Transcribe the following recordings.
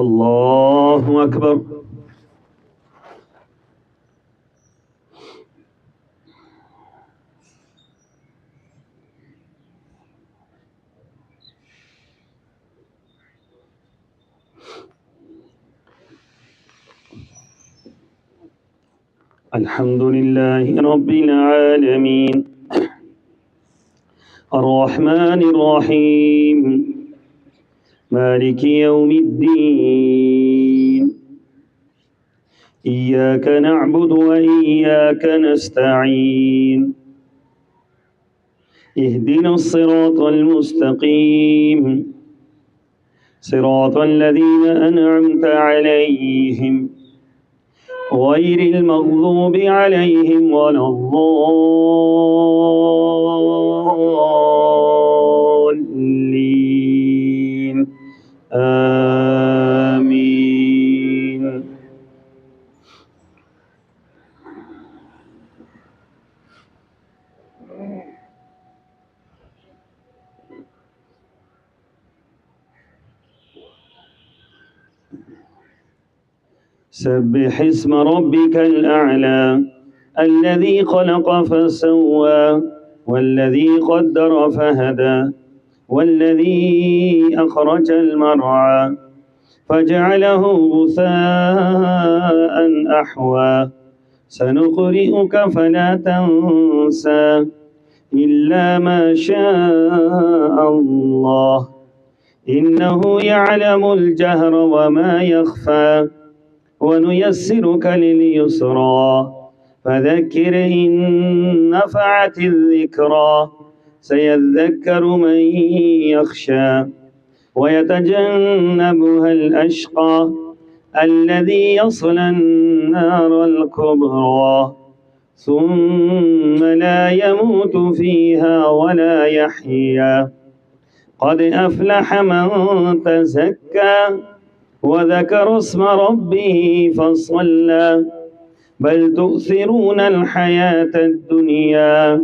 الله أكبر. الحمد لله رب العالمين الرحمن الرحيم مالك يوم الدين إياك نعبد وإياك نستعين اهدنا الصراط المستقيم صراط الذين أنعمت عليهم غير المغضوب عليهم ولا الضالين آمين. سبح اسم ربك الأعلى الذي خلق فسوى والذي قدر فهدى والذي أخرج المرعى فجعله غثاء أحوى سنقرئك فلا تنسى إلا ما شاء الله إنه يعلم الجهر وما يخفى ونيسرك لليسرى فذكر إن نفعت الذكرى سيذكر من يخشى ويتجنبها الأشقى الذي يصلى النار الكبرى ثم لا يموت فيها ولا يحيا قد أفلح من تزكى وذكر اسم ربه فصلى بل تؤثرون الحياة الدنيا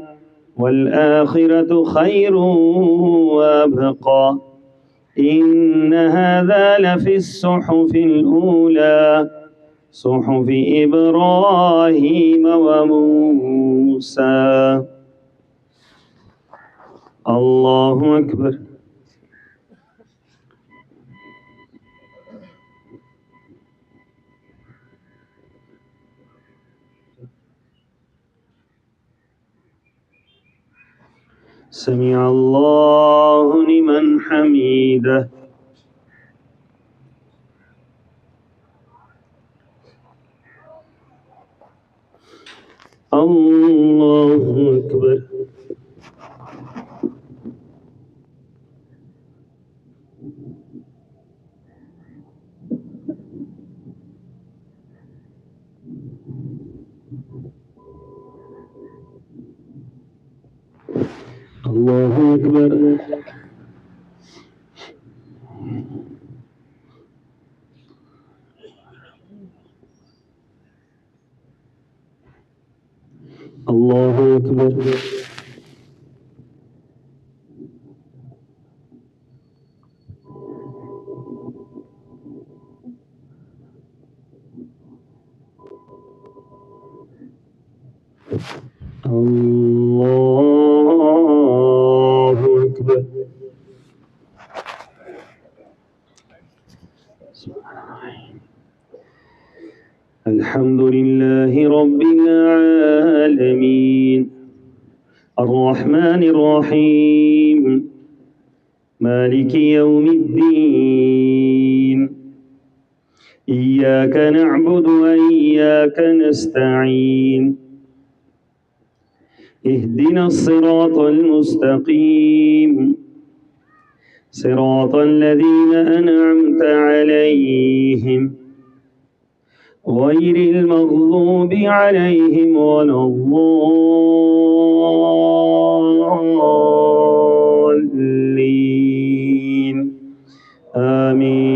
والآخرة خير وأبقى إن هذا لفي الصحف الأولى صحف إبراهيم وموسى. الله أكبر. سمع الله لمن حميده. الله أكبر. الله أكبر. الله أكبر. الله أكبر. الحمد لله رب العالمين الرحمن الرحيم مالك يوم الدين إياك نعبد وإياك نستعين اهدنا الصراط المستقيم صراط الذين أنعمت عليهم غير المغضوب عليهم ولا الضالين آمين.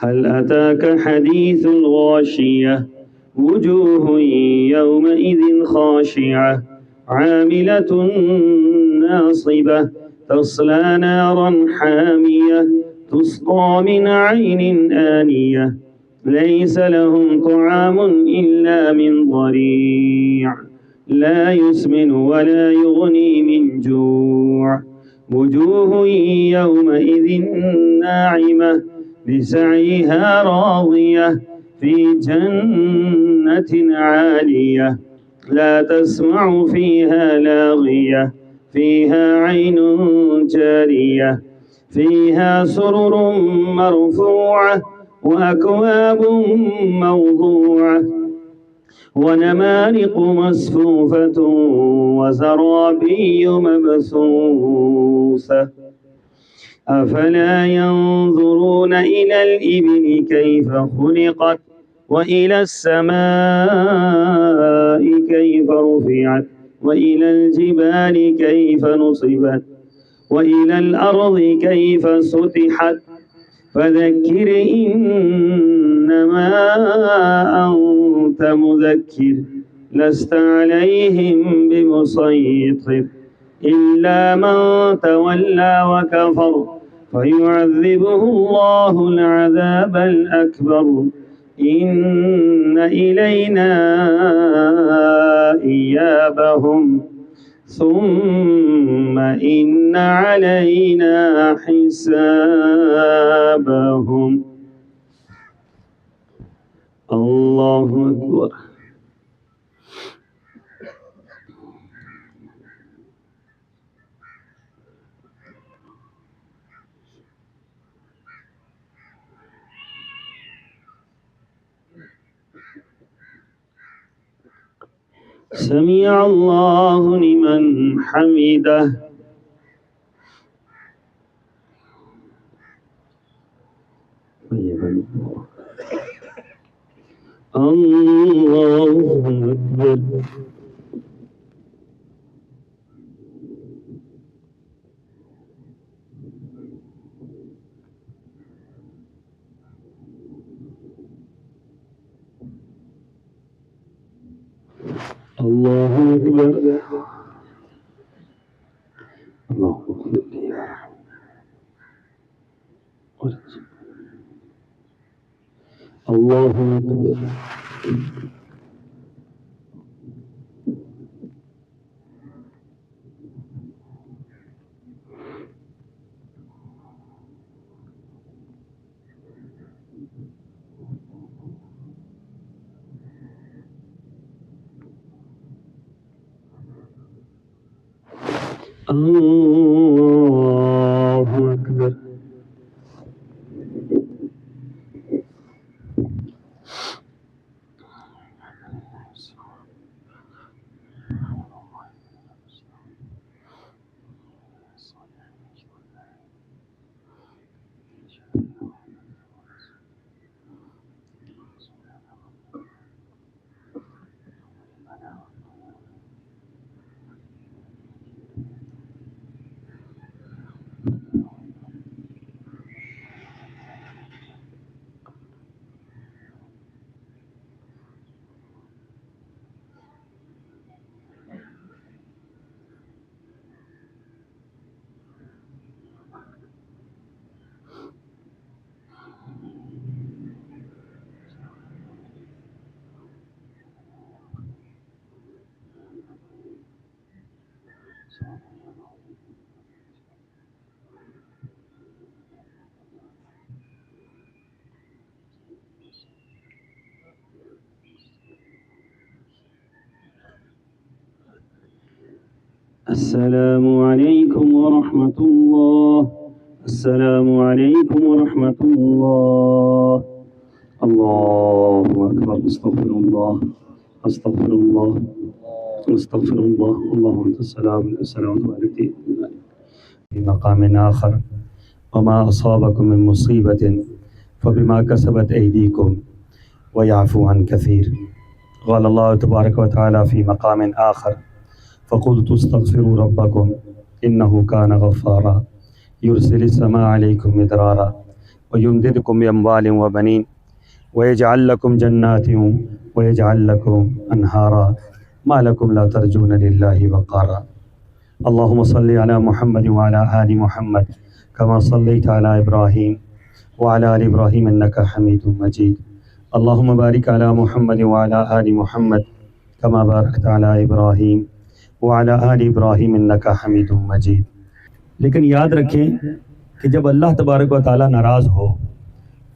هل أتاك حديث الغاشية وجوه يومئذ خاشعة عاملة ناصبة تصلى نارا حامية تسقى من عين آنية ليس لهم طعام إلا من ضريع لا يسمن ولا يغني من جوع وجوه يومئذ ناعمة لسعيها راضية في جنة عالية لا تسمع فيها لاغية فيها عين جارية فيها سرر مرفوعة وأكواب موضوعة ونمارق مصفوفة وزرابي مبثوثة أفلا ينظرون إلى الإبل كيف خلقت وإلى السماء كيف رفعت وإلى الجبال كيف نصبت وإلى الأرض كيف سطحت فذكر إنما أنت مذكر لست عليهم بمسيطر إلا من تولى وكفر فيعذبه الله العذاب الأكبر إن إلينا إيابهم ثم إن علينا حسابهم. الله أكبر. سمع الله لمن حمده. الله أكبر. الله أكبر. الله أكبر. الله أكبر. الله أكبر. السلام عليكم ورحمة الله. السلام عليكم ورحمة الله. الله أكبر. استغفر الله. استغفر الله. استغفر الله. اللهم أنت السلام السلام عليك. في مقام آخر وما أصابكم من مصيبة فبما كسبت أيديكم ويعفو عن كثير. قال الله تبارك وتعالى في مقام آخر فقلت استغفروا ربكم إنه كان غفارا يرسل السماء عليكم مدرارا ويمددكم بأموال وبنين ويجعل لكم جنات ويجعل لكم أنهارا ما لكم لا ترجون لله وقارا اللهم صل على محمد وعلى آل محمد كما صليت على إبراهيم وعلى آل إبراهيم إنك حميد مجيد اللهم بارك على محمد وعلى آل محمد كما باركت على إبراهيم وعلى آل إبراهيم إنك حميد مجيد۔ لیکن یاد رکھیں کہ جب اللہ تبارک و تعالیٰ ناراض ہو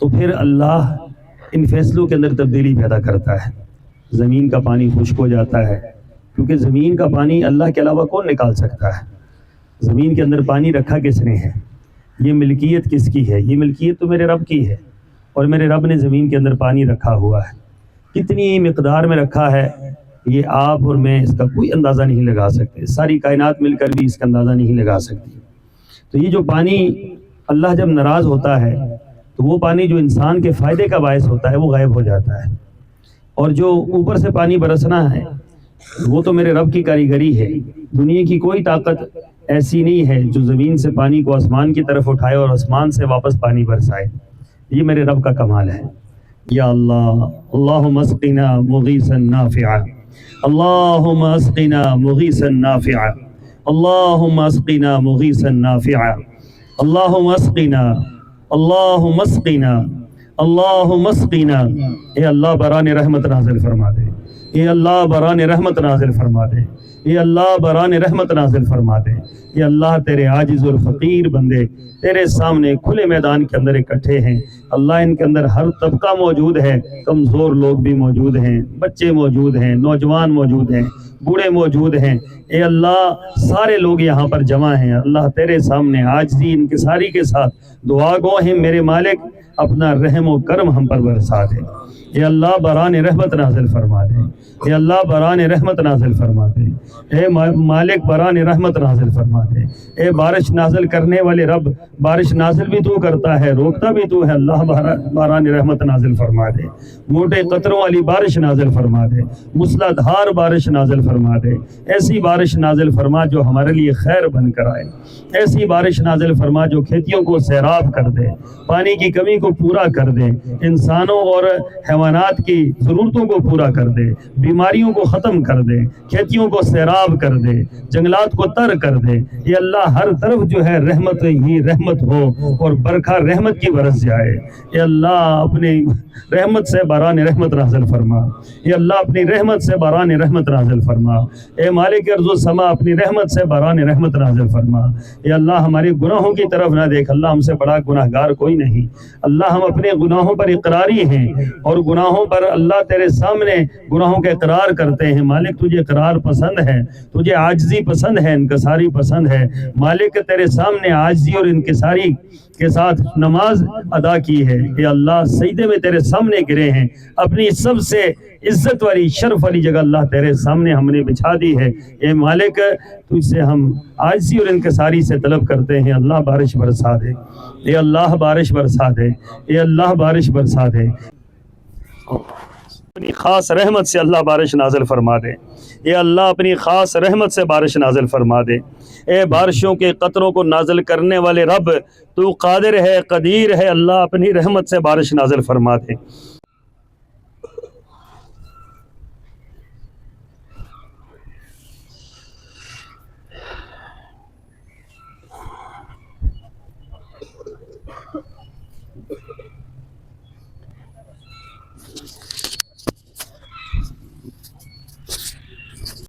تو پھر اللہ ان فیصلوں کے اندر تبدیلی پیدا کرتا ہے۔ زمین کا پانی خشک ہو جاتا ہے، کیونکہ زمین کا پانی اللہ کے علاوہ کون نکال سکتا ہے؟ زمین کے اندر پانی رکھا کس نے ہے؟ یہ ملکیت کس کی ہے؟ یہ ملکیت تو میرے رب کی ہے، اور میرے رب نے زمین کے اندر پانی رکھا ہوا ہے۔ کتنی مقدار میں رکھا ہے یہ آپ اور میں اس کا کوئی اندازہ نہیں لگا سکتے، ساری کائنات مل کر بھی اس کا اندازہ نہیں لگا سکتی۔ تو یہ جو پانی اللہ جب ناراض ہوتا ہے تو وہ پانی جو انسان کے فائدے کا باعث ہوتا ہے وہ غائب ہو جاتا ہے، اور جو اوپر سے پانی برسنا ہے وہ تو میرے رب کی کاریگری ہے۔ دنیا کی کوئی طاقت ایسی نہیں ہے جو زمین سے پانی کو آسمان کی طرف اٹھائے اور آسمان سے واپس پانی برسائے، یہ میرے رب کا کمال ہے۔ یا اللہ، اللہم اسقنا مغیثا نافعا، اللہم اسقنا مغیثا نافعا، اللہم اسقنا مغیثا نافعا، اللہم اسقنا، اللہم اسقنا، اللہم اسقنا۔ اے اللہ بران رحمت نازل فرما دے، اے اللہ بران رحمت نازل فرما دے، اے اللہ بران رحمت نازل فرما دے۔ اے اللہ تیرے عاجز اور فقیر بندے تیرے سامنے کھلے میدان کے اندر اکٹھے ہیں، اللہ ان کے اندر ہر طبقہ موجود ہے، کمزور لوگ بھی موجود ہیں، بچے موجود ہیں، نوجوان موجود ہیں، بوڑھے موجود ہیں۔ اے اللہ سارے لوگ یہاں پر جمع ہیں، اللہ تیرے سامنے عاجزی انکساری کے ساتھ دعا گو ہیں، میرے مالک اپنا رحم و کرم ہم پر برسا دے۔ اے اللہ بران رحمت نازل فرما دے، اے اللہ بران رحمت نازل فرما دے، اے مالک بران رحمت نازل فرما دے۔ اے بارش نازل کرنے والے رب، بارش نازل بھی تو کرتا ہے، روکتا بھی تو ہے، اللہ باران رحمت نازل فرما دے، موٹے قطروں والی بارش نازل فرما دے، موسلا دھار بارش نازل فرما دے، ایسی بارش نازل فرما جو ہمارے لیے خیر بن کر آئے، ایسی بارش نازل فرما جو کھیتیوں کو سیراب کر دے، پانی کی کمی کو پورا کر دے، انسانوں اور حیوانات کی ضرورتوں کو پورا کر دے، بیماریوں کو ختم کر دے، کھیتیوں کو سیراب کر دے، جنگلات کو تر کر دے۔ یہ اللہ ہر طرف جو ہے رحمت ہی رحمت ہو اور برکھا رحمت کی برس جائے۔ یہ اللہ اپنی رحمت سے باران رحمت نازل فرما، یہ اللہ اپنی رحمت سے باران رحمت نازل فرما۔ اے مالک ارض و سما اپنی رحمت سے باران رحمت نازل فرما۔ یہ اللہ ہمارے گناہوں کی طرف نہ دیکھ، اللہ ہم سے بڑا گناہگار کوئی نہیں، اللہ ہم اپنے گناہوں پر اقراری ہیں، اور گناہوں پر اللہ تیرے سامنے گناہوں کے اقرار کرتے ہیں۔ مالک تجھے اقرار پسند ہے، تجھے عاجزی پسند ہے، انکساری پسند ہے۔ مالک تیرے سامنے عاجزی اور انکساری کے ساتھ نماز ادا کی ہے۔ اے اللہ سجدے میں تیرے سامنے گرے ہیں، اپنی سب سے عزت والی شرف والی جگہ اللہ تیرے سامنے ہم نے بچھا دی ہے۔ اے مالک تجھ سے ہم عاجزی اور انکساری سے طلب کرتے ہیں، اللہ بارش برسا دے، اے اللہ بارش برسا دے، اے اللہ بارش برسا دے، اپنی خاص رحمت سے اللہ بارش نازل فرما دے۔ اے اللہ اپنی خاص رحمت سے بارش نازل فرما دے۔ اے بارشوں کے قطروں کو نازل کرنے والے رب، تو قادر ہے، قدیر ہے، اللہ اپنی رحمت سے بارش نازل فرما دے۔